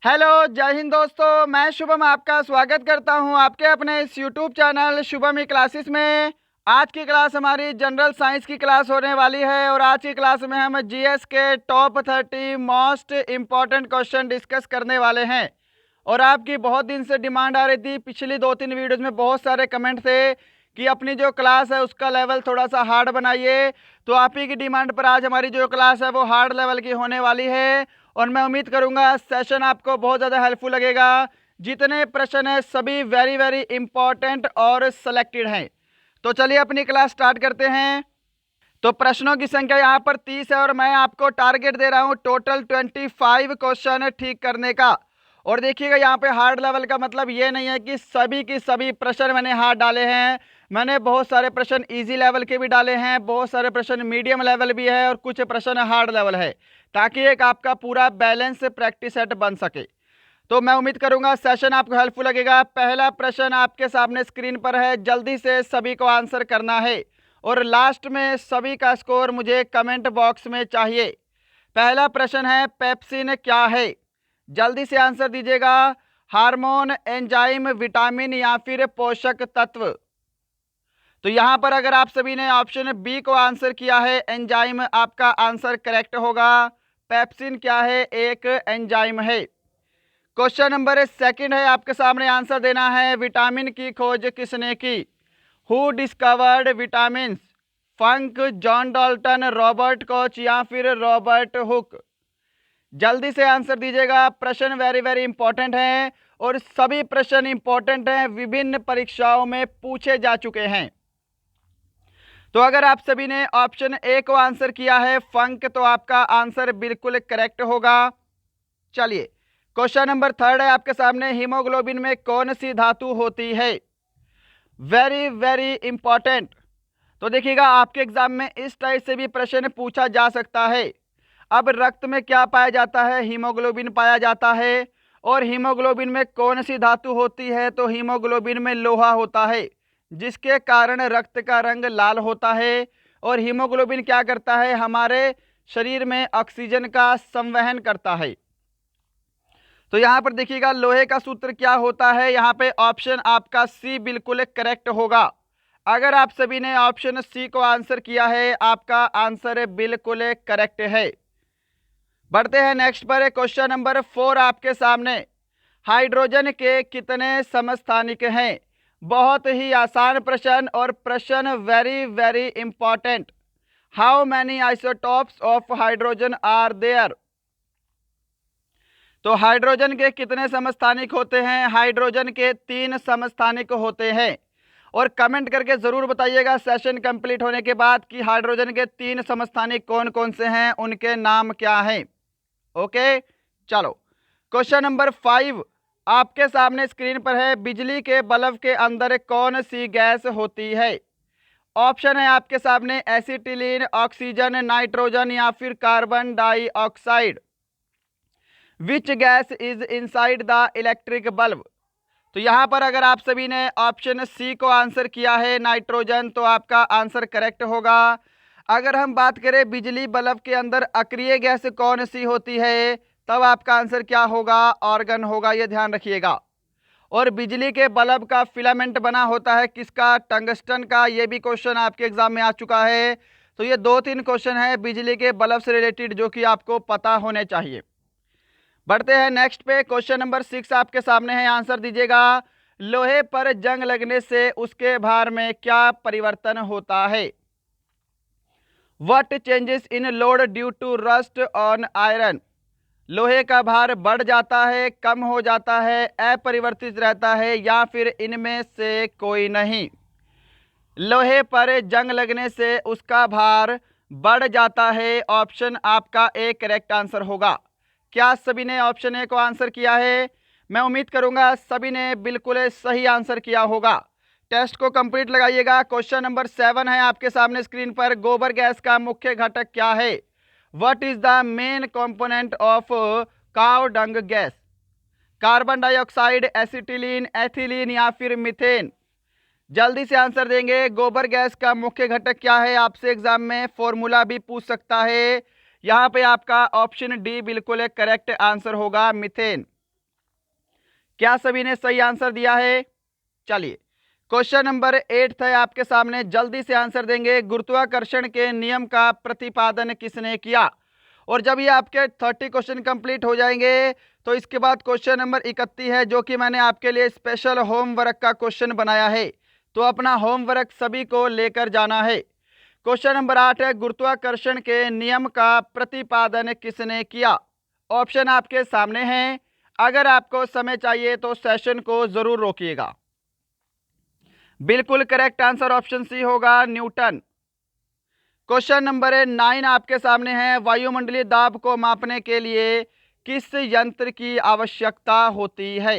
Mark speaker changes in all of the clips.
Speaker 1: Hello, जय हिंद दोस्तों। मैं शुभम आपका स्वागत करता हूं आपके अपने इस यूट्यूब चैनल शुभम ई क्लासेस में। आज की क्लास हमारी जनरल साइंस की क्लास होने वाली है और आज की क्लास में हम जीएस के top 30 most important question discuss करने वाले हैं। और आपकी बहुत दिन से डिमांड आ रही थी, पिछली 2-3 वीडियोज में बहुत सारे कमेंट थे कि अपनी जो क्लास है उसका लेवल थोड़ा सा हार्ड बनाइए। तो आप ही की डिमांड पर आज हमारी जो क्लास है वो हार्ड लेवल की होने वाली है और मैं उम्मीद करूंगा सेशन आपको बहुत ज़्यादा हेल्पफुल लगेगा। जितने प्रश्न हैं सभी वेरी वेरी इंपॉर्टेंट और सेलेक्टेड हैं। तो चलिए अपनी क्लास स्टार्ट करते हैं। तो प्रश्नों की संख्या यहाँ पर 30 है और मैं आपको टारगेट दे रहा हूँ टोटल 25 क्वेश्चन ठीक करने का। और देखिएगा यहाँ पे हार्ड लेवल का मतलब ये नहीं है कि सभी की सभी प्रश्न मैंने हार्ड डाले हैं। मैंने बहुत सारे प्रश्न इजी लेवल के भी डाले हैं, बहुत सारे प्रश्न मीडियम लेवल भी है और कुछ प्रश्न हार्ड लेवल है, ताकि एक आपका पूरा बैलेंस प्रैक्टिस सेट बन सके। तो मैं उम्मीद करूंगा सेशन आपको हेल्पफुल लगेगा। पहला प्रश्न आपके सामने स्क्रीन पर है, जल्दी से सभी को आंसर करना है और लास्ट में सभी का स्कोर मुझे कमेंट बॉक्स में चाहिए। पहला प्रश्न है, पेप्सिन क्या है? जल्दी से आंसर दीजिएगा। हार्मोन, एंजाइम, विटामिन या फिर पोषक तत्व? तो यहां पर अगर आप सभी ने ऑप्शन बी को आंसर किया है एंजाइम, आपका आंसर करेक्ट होगा। पेप्सिन क्या है? एक एंजाइम है। क्वेश्चन नंबर सेकंड है, आपके सामने आंसर देना है, विटामिन की खोज किसने की? Who discovered vitamin? Funk, John Dalton, Robert Koch या फिर रॉबर्ट हुक? जल्दी से आंसर दीजिएगा। प्रश्न वेरी वेरी इंपॉर्टेंट हैं और सभी प्रश्न इंपॉर्टेंट हैं, विभिन्न परीक्षाओं में पूछे जा चुके हैं। तो अगर आप सभी ने ऑप्शन ए को आंसर किया है फंक, तो आपका आंसर बिल्कुल करेक्ट होगा। चलिए क्वेश्चन नंबर थर्ड है आपके सामने, हीमोग्लोबिन में कौन सी धातु होती है? Very very important. तो देखिएगा आपके एग्जाम में इस टाइप से भी प्रश्न पूछा जा सकता है। अब रक्त में क्या पाया जाता है? हीमोग्लोबिन पाया जाता है। और हीमोग्लोबिन में कौन सी धातु होती है? तो हीमोग्लोबिन में लोहा होता है, जिसके कारण रक्त का रंग लाल होता है। और हीमोग्लोबिन क्या करता है? हमारे शरीर में ऑक्सीजन का संवहन करता है। तो यहाँ पर देखिएगा लोहे का सूत्र क्या होता है? यहाँ पे ऑप्शन आपका सी बिल्कुल करेक्ट होगा। अगर आप सभी ने ऑप्शन सी को आंसर किया है, आपका आंसर बिल्कुल करेक्ट है। बढ़ते हैं नेक्स्ट पर। क्वेश्चन नंबर 4 आपके सामने, हाइड्रोजन के कितने समस्थानिक हैं? बहुत ही आसान प्रश्न और प्रश्न very very important. How many isotopes of hydrogen are there? तो हाइड्रोजन के कितने समस्थानिक होते हैं? हाइड्रोजन के 3 समस्थानिक होते हैं। और कमेंट करके जरूर बताइएगा सेशन कंप्लीट होने के बाद कि हाइड्रोजन के 3 समस्थानिक कौन कौन से हैं, उनके नाम क्या हैं। ओके, चलो क्वेश्चन नंबर 5 आपके सामने स्क्रीन पर है, बिजली के बल्ब के अंदर कौन सी गैस होती है? ऑप्शन है आपके सामने एसिटिलीन, ऑक्सीजन, नाइट्रोजन या फिर carbon dioxide. Which gas is inside the electric bulb? तो यहाँ पर अगर आप सभी ने ऑप्शन सी को आंसर किया है नाइट्रोजन, तो आपका आंसर करेक्ट होगा। अगर हम बात करें बिजली बल्ब के अंदर अक्रिय गैस कौन सी होती है, तब आपका आंसर क्या होगा? आर्गन होगा, ये ध्यान रखिएगा। और बिजली के बल्ब का फिलामेंट बना होता है किसका? टंगस्टन का। ये भी क्वेश्चन आपके एग्जाम में आ चुका है। तो ये 2-3 क्वेश्चन है बिजली के बल्ब से रिलेटेड जो कि आपको पता होने चाहिए। बढ़ते हैं नेक्स्ट पे। क्वेश्चन नंबर 6 आपके सामने है, आंसर दीजिएगा। लोहे पर जंग लगने से उसके भार में क्या परिवर्तन होता है? What changes in load due to rust on iron? लोहे का भार बढ़ जाता है, कम हो जाता है, अपरिवर्तित रहता है या फिर इनमें से कोई नहीं? लोहे पर जंग लगने से उसका भार बढ़ जाता है। ऑप्शन आपका ए करेक्ट आंसर होगा। क्या सभी ने ऑप्शन ए को आंसर किया है? मैं उम्मीद करूंगा सभी ने बिल्कुल सही आंसर किया होगा। टेस्ट को कंप्लीट लगाइएगा। क्वेश्चन नंबर 7 है आपके सामने स्क्रीन पर, गोबर गैस का मुख्य घटक क्या है? What is the main component of cow dung gas? Carbon dioxide, acetylene, ethylene या फिर मीथेन? जल्दी से आंसर देंगे। गोबर गैस का मुख्य घटक क्या है? आपसे एग्जाम में फॉर्मूला भी पूछ सकता है। यहाँ पे आपका ऑप्शन डी बिल्कुल करेक्ट आंसर होगा, मीथेन। क्या सभी ने सही आंसर दिया है? चलिए, क्वेश्चन नंबर 8 है आपके सामने, जल्दी से आंसर देंगे। गुरुत्वाकर्षण के नियम का प्रतिपादन किसने किया? और जब ये आपके 30 क्वेश्चन कंप्लीट हो जाएंगे तो इसके बाद क्वेश्चन नंबर 31 है, जो कि मैंने आपके लिए स्पेशल होमवर्क का क्वेश्चन बनाया है। तो अपना होमवर्क सभी को लेकर जाना है। क्वेश्चन नंबर 8 है, गुरुत्वाकर्षण के नियम का प्रतिपादन किसने किया? ऑप्शन आपके सामने हैं। अगर आपको समय चाहिए तो सेशन को जरूर रोकिएगा। बिल्कुल करेक्ट आंसर ऑप्शन सी होगा, न्यूटन। क्वेश्चन नंबर 9 आपके सामने है, वायुमंडलीय दाब को मापने के लिए किस यंत्र की आवश्यकता होती है?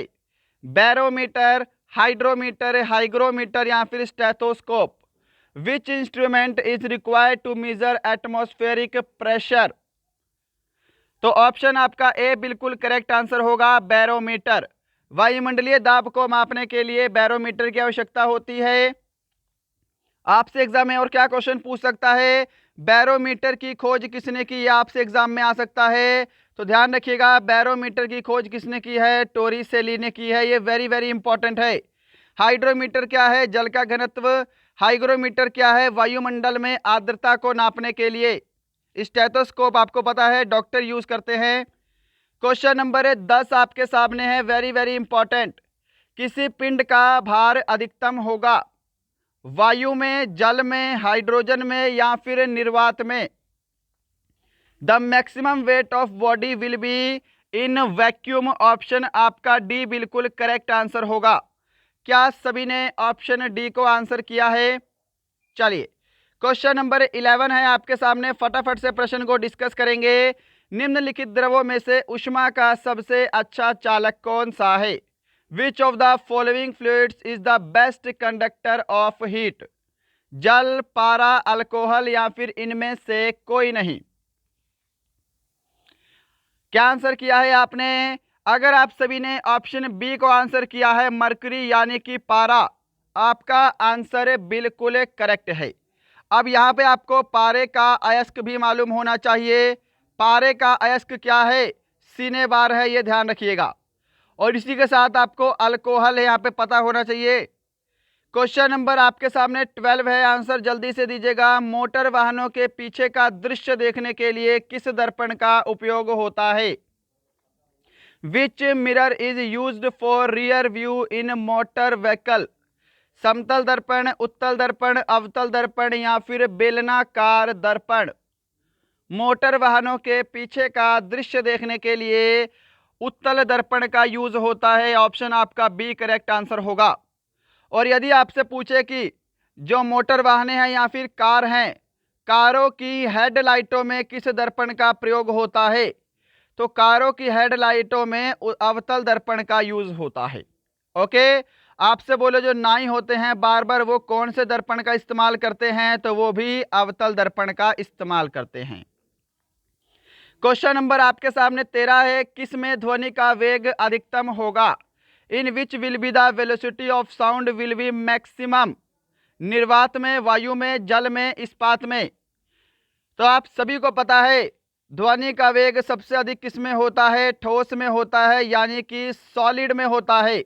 Speaker 1: बैरोमीटर, हाइड्रोमीटर, हाइग्रोमीटर या फिर stethoscope? Which instrument is required to measure atmospheric pressure? तो ऑप्शन आपका ए बिल्कुल करेक्ट आंसर होगा, बैरोमीटर। वायुमंडलीय दाब को मापने के लिए बैरोमीटर की आवश्यकता होती है। आपसे एग्जाम में और क्या क्वेश्चन पूछ सकता है? बैरोमीटर की खोज किसने की? आपसे एग्जाम में आ सकता है। तो ध्यान रखिएगा, बैरोमीटर की खोज किसने की है? टोरिसेली ने की है। ये वेरी वेरी इंपॉर्टेंट है। हाइड्रोमीटर क्या है? जल का घनत्व। हाइग्रोमीटर क्या है? वायुमंडल में आर्द्रता को नापने के लिए। स्टेथोस्कोप आपको पता है डॉक्टर यूज करते हैं। क्वेश्चन नंबर 10 आपके सामने है, वेरी वेरी इंपॉर्टेंट। किसी पिंड का भार अधिकतम होगा? वायु में, जल में, हाइड्रोजन में या फिर निर्वात में? The maximum weight of body will be in vacuum. Option आपका डी बिल्कुल करेक्ट आंसर होगा। क्या सभी ने ऑप्शन डी को आंसर किया है? चलिए, क्वेश्चन नंबर 11 है आपके सामने, फटाफट से प्रश्न को डिस्कस करेंगे। निम्नलिखित द्रवों में से ऊष्मा का सबसे अच्छा चालक कौन सा है? विच of the following fluids is the best conductor of heat? जल, पारा, अल्कोहल या फिर इनमें से कोई नहीं? क्या आंसर किया है आपने? अगर आप सभी ने ऑप्शन बी को आंसर किया है, मरकरी यानी कि पारा, आपका आंसर बिल्कुल करेक्ट है। अब यहाँ पे आपको पारे का अयस्क भी मालूम होना चाहिए। पारे का अयस्क क्या है? सीने बार है, ये ध्यान रखिएगा। और इसी के साथ आपको अल्कोहल है यहाँ पे पता होना चाहिए। क्वेश्चन नंबर आपके सामने 12 है, आंसर जल्दी से दीजिएगा। मोटर वाहनों के पीछे का दृश्य देखने के लिए किस दर्पण का उपयोग होता है? विच mirror is used for rear view in motor vehicle? समतल दर्पण, उत्तल दर्पण, अवतल दर्पण या फिर बेलनाकार दर्पण? मोटर वाहनों के पीछे का दृश्य देखने के लिए उत्तल दर्पण का यूज होता है। ऑप्शन आपका बी करेक्ट आंसर होगा। और यदि आपसे पूछे कि जो मोटर वाहने हैं या फिर कार हैं, कारों की हेडलाइटों में किस दर्पण का प्रयोग होता है? तो कारों की हेडलाइटों में अवतल दर्पण का यूज होता है। ओके, आपसे बोले जो नाई होते हैं बार बार, वो कौन से दर्पण का इस्तेमाल करते हैं? तो वो भी अवतल दर्पण का इस्तेमाल करते हैं। क्वेश्चन नंबर आपके सामने 13 है, किस में ध्वनि का वेग अधिकतम होगा? In which will be the velocity of sound will be maximum? निर्वात में, वायु में, जल में, इस्पात में? तो आप सभी को पता है ध्वनि का वेग सबसे अधिक किस में होता है? ठोस में होता है, यानी कि सॉलिड में होता है।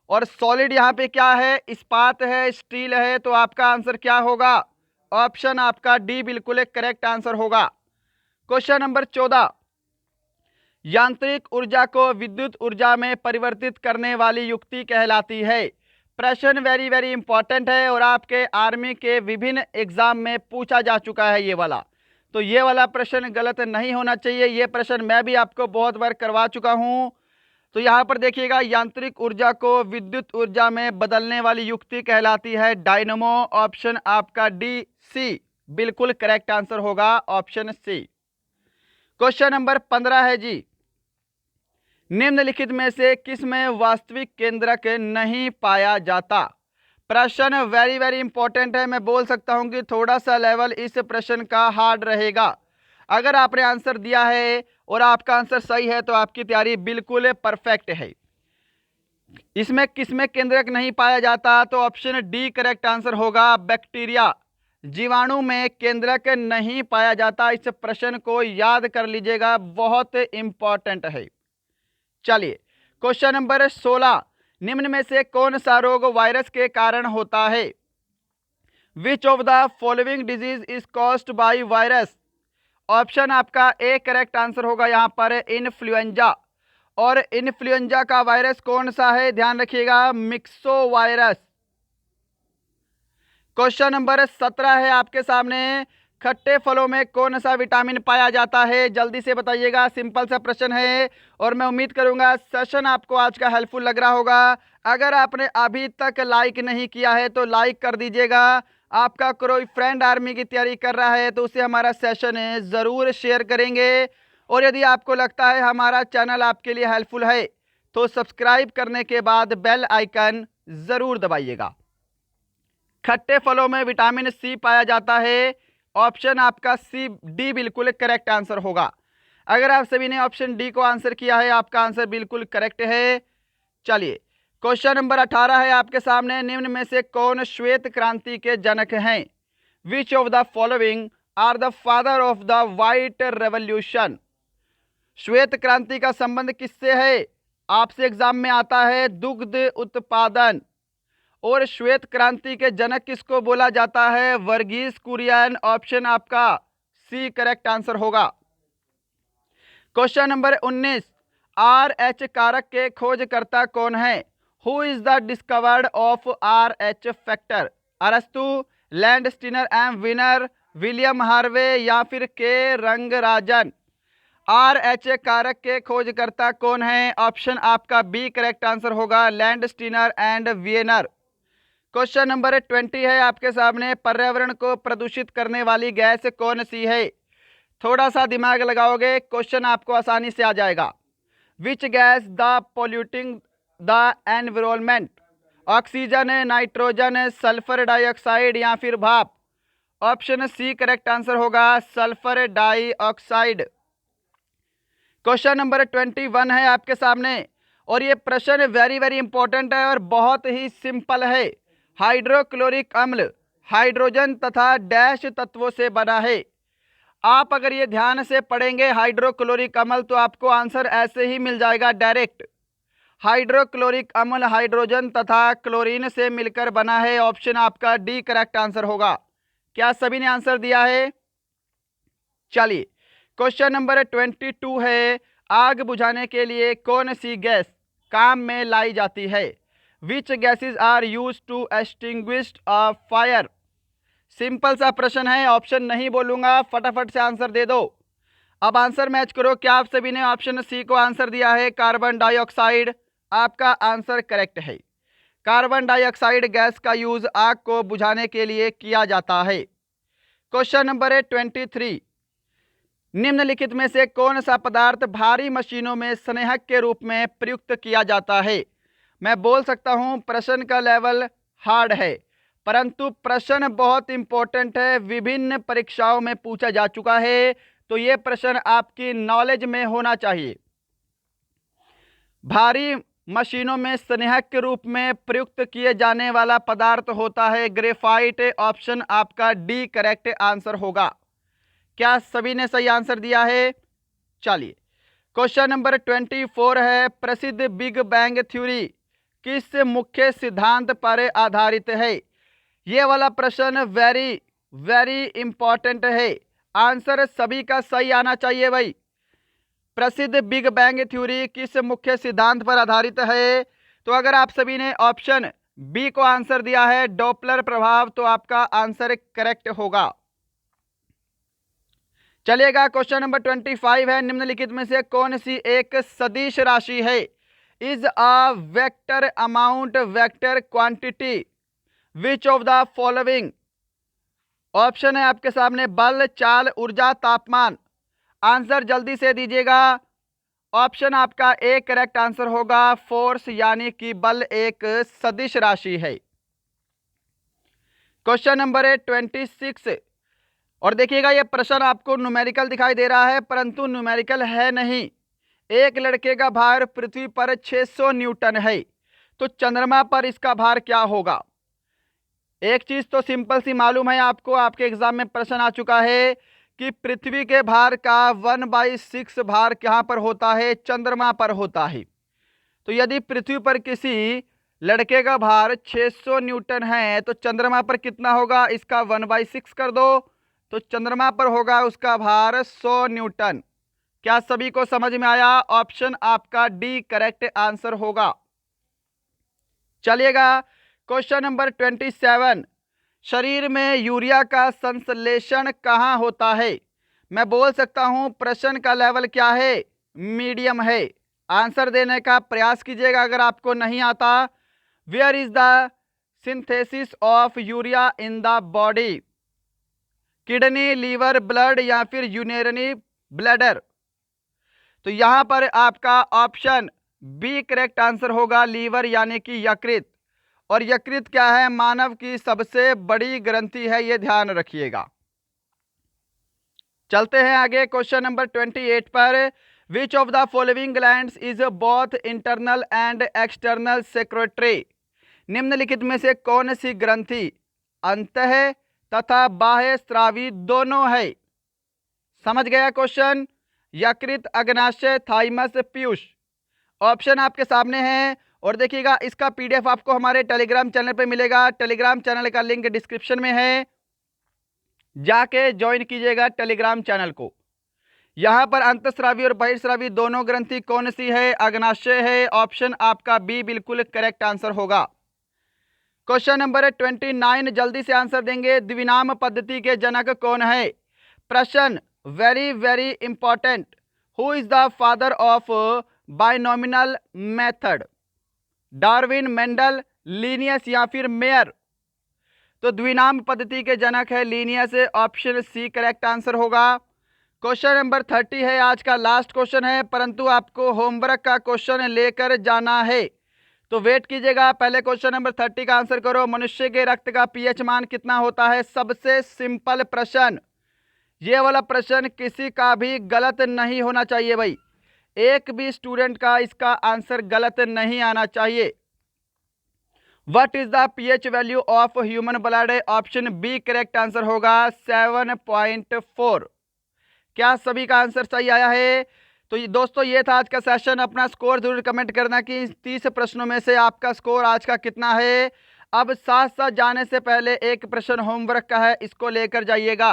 Speaker 1: और सॉलिड यहाँ पे क्या है? इस्पात है, स्टील है। तो आपका आंसर क्या होगा? ऑप्शन आपका डी बिल्कुल एक करेक्ट आंसर होगा। क्वेश्चन नंबर 14, यांत्रिक ऊर्जा को विद्युत ऊर्जा में परिवर्तित करने वाली युक्ति कहलाती है। प्रश्न वेरी वेरी इंपॉर्टेंट है और आपके आर्मी के विभिन्न एग्जाम में पूछा जा चुका है ये वाला। तो ये वाला प्रश्न गलत नहीं होना चाहिए। ये प्रश्न मैं भी आपको बहुत बार करवा चुका हूँ। तो यहाँ पर देखिएगा, यांत्रिक ऊर्जा को विद्युत ऊर्जा में बदलने वाली युक्ति कहलाती है डायनमो। ऑप्शन आपका डी सी बिल्कुल करेक्ट आंसर होगा, ऑप्शन सी। क्वेश्चन नंबर 15 है जी, निम्नलिखित में से किस में वास्तविक केंद्रक नहीं पाया जाता? प्रश्न वेरी वेरी इंपॉर्टेंट है। मैं बोल सकता हूं कि थोड़ा सा लेवल इस प्रश्न का हार्ड रहेगा। अगर आपने आंसर दिया है और आपका आंसर सही है तो आपकी तैयारी बिल्कुल परफेक्ट है। इसमें किसमें केंद्रक नहीं पाया जाता? तो ऑप्शन डी करेक्ट आंसर होगा, बैक्टीरिया। जीवाणु में केंद्रक नहीं पाया जाता। इस प्रश्न को याद कर लीजिएगा, बहुत इंपॉर्टेंट है। चलिए, क्वेश्चन नंबर 16, निम्न में से कौन सा रोग वायरस के कारण होता है? विच of the following disease is caused by virus? Option आपका ए करेक्ट आंसर होगा यहाँ पर इन्फ्लुएंजा। और इन्फ्लुएंजा का वायरस कौन सा है? ध्यान रखिएगा, मिक्सो वायरस। क्वेश्चन नंबर 17 है आपके सामने, खट्टे फलों में कौन सा विटामिन पाया जाता है? जल्दी से बताइएगा, सिंपल सा प्रश्न है और मैं उम्मीद करूंगा सेशन आपको आज का हेल्पफुल लग रहा होगा। अगर आपने अभी तक लाइक नहीं किया है तो लाइक कर दीजिएगा। आपका कोई फ्रेंड आर्मी की तैयारी कर रहा है तो उसे हमारा सेशन है ज़रूर शेयर करेंगे। और यदि आपको लगता है हमारा चैनल आपके लिए हेल्पफुल है तो सब्सक्राइब करने के बाद बेल आइकन ज़रूर दबाइएगा। खट्टे फलों में विटामिन सी पाया जाता है। ऑप्शन आपका सी डी बिल्कुल करेक्ट आंसर होगा। अगर आप सभी ने ऑप्शन डी को आंसर किया है, आपका आंसर बिल्कुल करेक्ट है। चलिए, क्वेश्चन नंबर 18 है आपके सामने, निम्न में से कौन श्वेत क्रांति के जनक हैं? Which of the following are the father of the white revolution? श्वेत क्रांति का संबंध किससे है? आपसे एग्जाम में आता है दुग्ध उत्पादन। और श्वेत क्रांति के जनक किसको बोला जाता है? वर्गीस कुरियन। ऑप्शन आपका सी करेक्ट आंसर होगा। क्वेश्चन नंबर 19, RH कारक के खोजकर्ता कौन है? Who is the discovered of RH factor? अरस्तु, Landsteiner M Wiener, William Harvey या फिर के रंगराजन? RH कारक के खोजकर्ता कौन है? ऑप्शन आपका बी करेक्ट आंसर होगा, लैंडस्टीनर एंड वियनर। क्वेश्चन नंबर 20 है आपके सामने, पर्यावरण को प्रदूषित करने वाली गैस कौन सी है? थोड़ा सा दिमाग लगाओगे क्वेश्चन आपको आसानी से आ जाएगा। Which gas the polluting the environment? Oxygen, nitrogen, sulphur dioxide या फिर भाप? ऑप्शन सी करेक्ट आंसर होगा, सल्फर डाइऑक्साइड। क्वेश्चन नंबर 21 है आपके सामने और ये प्रश्न वेरी वेरी इंपॉर्टेंट है और बहुत ही सिंपल है। हाइड्रोक्लोरिक अम्ल हाइड्रोजन तथा डैश तत्वों से बना है। आप अगर ये ध्यान से पढ़ेंगे हाइड्रोक्लोरिक अम्ल तो आपको आंसर ऐसे ही मिल जाएगा डायरेक्ट। हाइड्रोक्लोरिक अम्ल हाइड्रोजन तथा क्लोरीन से मिलकर बना है। ऑप्शन आपका डी करेक्ट आंसर होगा। क्या सभी ने आंसर दिया है? चलिए, क्वेश्चन नंबर 22 है, आग बुझाने के लिए कौन सी गैस काम में लाई जाती है? Which gases are use to extinguish a fire? Simple सा प्रश्न है, ऑप्शन नहीं बोलूंगा, फटाफट से आंसर दे दो। अब आंसर मैच करो। क्या आप सभी ने ऑप्शन सी को आंसर दिया है, कार्बन डाइऑक्साइड? आपका आंसर करेक्ट है। कार्बन डाइऑक्साइड गैस का यूज आग को बुझाने के लिए किया जाता है। क्वेश्चन नंबर 23, निम्नलिखित में से कौन सा पदार्थ भारी मशीनों में स्नेहक के रूप में प्रयुक्त किया जाता है? मैं बोल सकता हूं प्रश्न का लेवल हार्ड है परंतु प्रश्न बहुत इंपॉर्टेंट है, विभिन्न परीक्षाओं में पूछा जा चुका है, तो ये प्रश्न आपकी नॉलेज में होना चाहिए। भारी मशीनों में स्नेहक के रूप में प्रयुक्त किए जाने वाला पदार्थ होता है ग्रेफाइट। ऑप्शन आपका डी करेक्ट आंसर होगा। क्या सभी ने सही आंसर दिया है? चलिए, क्वेश्चन नंबर 24 है, प्रसिद्ध बिग बैंग थ्योरी किस मुख्य सिद्धांत पर आधारित है? ये वाला प्रश्न वेरी वेरी इंपॉर्टेंट है, आंसर सभी का सही आना चाहिए भाई। प्रसिद्ध बिग बैंग थ्योरी किस मुख्य सिद्धांत पर आधारित है? तो अगर आप सभी ने ऑप्शन बी को आंसर दिया है डॉपलर प्रभाव, तो आपका आंसर करेक्ट होगा। चलिएगा, क्वेश्चन नंबर 25 है, निम्नलिखित में से कौन सी एक सदिश राशि है? Is a vector amount vector quantity which of the following? Option है आपके सामने बल, चाल, ऊर्जा, तापमान। आंसर जल्दी से दीजिएगा। ऑप्शन आपका ए करेक्ट आंसर होगा, फोर्स, यानी कि बल एक सदिश राशि है। क्वेश्चन नंबर 26 और देखिएगा ये प्रश्न आपको न्यूमेरिकल दिखाई दे रहा है परंतु न्यूमेरिकल है नहीं। एक लड़के का भार पृथ्वी पर 600 न्यूटन है, तो चंद्रमा पर इसका भार क्या होगा? एक चीज तो सिंपल सी मालूम है आपको, आपके एग्जाम में प्रश्न आ चुका है कि पृथ्वी के भार का 1/6 भार कहां पर होता है? चंद्रमा पर होता है। तो यदि पृथ्वी पर किसी लड़के का भार 600 न्यूटन है तो चंद्रमा पर कितना होगा, इसका 1/6 कर दो, तो चंद्रमा पर होगा उसका भार 100 न्यूटन। क्या सभी को समझ में आया? ऑप्शन आपका डी करेक्ट आंसर होगा। चलिएगा क्वेश्चन नंबर 27, शरीर में यूरिया का संश्लेषण कहाँ होता है? मैं बोल सकता हूं प्रश्न का लेवल क्या है, मीडियम है। आंसर देने का प्रयास कीजिएगा अगर आपको नहीं आता। Where is the synthesis of urea in the body? Kidney, liver, blood या फिर यूरिनरी ब्लैडर? तो यहां पर आपका ऑप्शन बी करेक्ट आंसर होगा, लीवर यानी कि यकृत। और यकृत क्या है, मानव की सबसे बड़ी ग्रंथि है, यह ध्यान रखिएगा। चलते हैं आगे क्वेश्चन नंबर 28 पर। विच of the following glands is both internal and external secretary? निम्नलिखित में से कौन सी ग्रंथि अंतः तथा बाह्य स्रावी दोनों है? समझ गया क्वेश्चन? यकृत, अग्नाशय, थाइमस, पीयूष। ऑप्शन आपके सामने है और देखिएगा इसका पीडीएफ आपको हमारे टेलीग्राम चैनल पे मिलेगा। टेलीग्राम चैनल का लिंक डिस्क्रिप्शन में है, जाके ज्वाइन कीजिएगा टेलीग्राम चैनल को। यहां पर अंतःस्रावी और बहिर्स्रावी दोनों ग्रंथि कौन सी है? अग्नाशय है। ऑप्शन आपका बी बिल्कुल करेक्ट आंसर होगा। क्वेश्चन नंबर 29 जल्दी से आंसर देंगे। द्विनाम पद्धति के जनक कौन है? प्रश्न very very important. Who is the father of binominal method? Darwin, Mendel, Linnaeus या फिर मेयर? तो द्विनाम पद्धति के जनक है Linnaeus. Option C correct answer होगा। क्वेश्चन नंबर 30 है, आज का लास्ट क्वेश्चन है, परंतु आपको होमवर्क का क्वेश्चन लेकर जाना है, तो वेट कीजिएगा। पहले क्वेश्चन नंबर 30 का आंसर करो। मनुष्य के रक्त का पीएच मान कितना होता है? सबसे सिंपल प्रश्न, ये वाला प्रश्न किसी का भी गलत नहीं होना चाहिए भाई, एक भी स्टूडेंट का इसका आंसर गलत नहीं आना चाहिए। What is the pH value of human blood? Option B correct answer होगा, 7.4। क्या सभी का आंसर सही आया है? तो दोस्तों ये था आज का सेशन। अपना स्कोर जरूर कमेंट करना कि 30 प्रश्नों में से आपका स्कोर आज का कितना है। अब साथ साथ जाने से पहले एक प्रश्न होमवर्क का है, इसको लेकर जाइएगा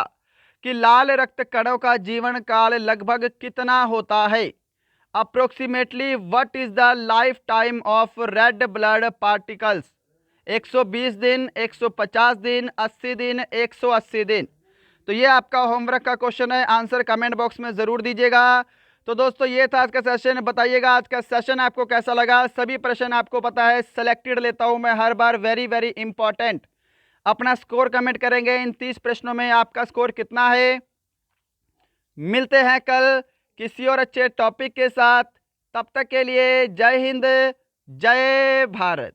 Speaker 1: कि लाल रक्त कणों का जीवन काल लगभग कितना होता है? Approximately what is the life time of red blood particles? 120 दिन, 150 दिन, 80 दिन, 180 दिन? तो ये आपका होमवर्क का क्वेश्चन है, आंसर कमेंट बॉक्स में ज़रूर दीजिएगा। तो दोस्तों ये था आज का सेशन। बताइएगा आज का सेशन आपको कैसा लगा। सभी प्रश्न आपको पता है सेलेक्टेड लेता हूँ मैं हर बार, वेरी वेरी इंपॉर्टेंट। अपना स्कोर कमेंट करेंगे इन 30 प्रश्नों में आपका स्कोर कितना है। मिलते हैं कल किसी और अच्छे टॉपिक के साथ, तब तक के लिए जय हिंद, जय भारत।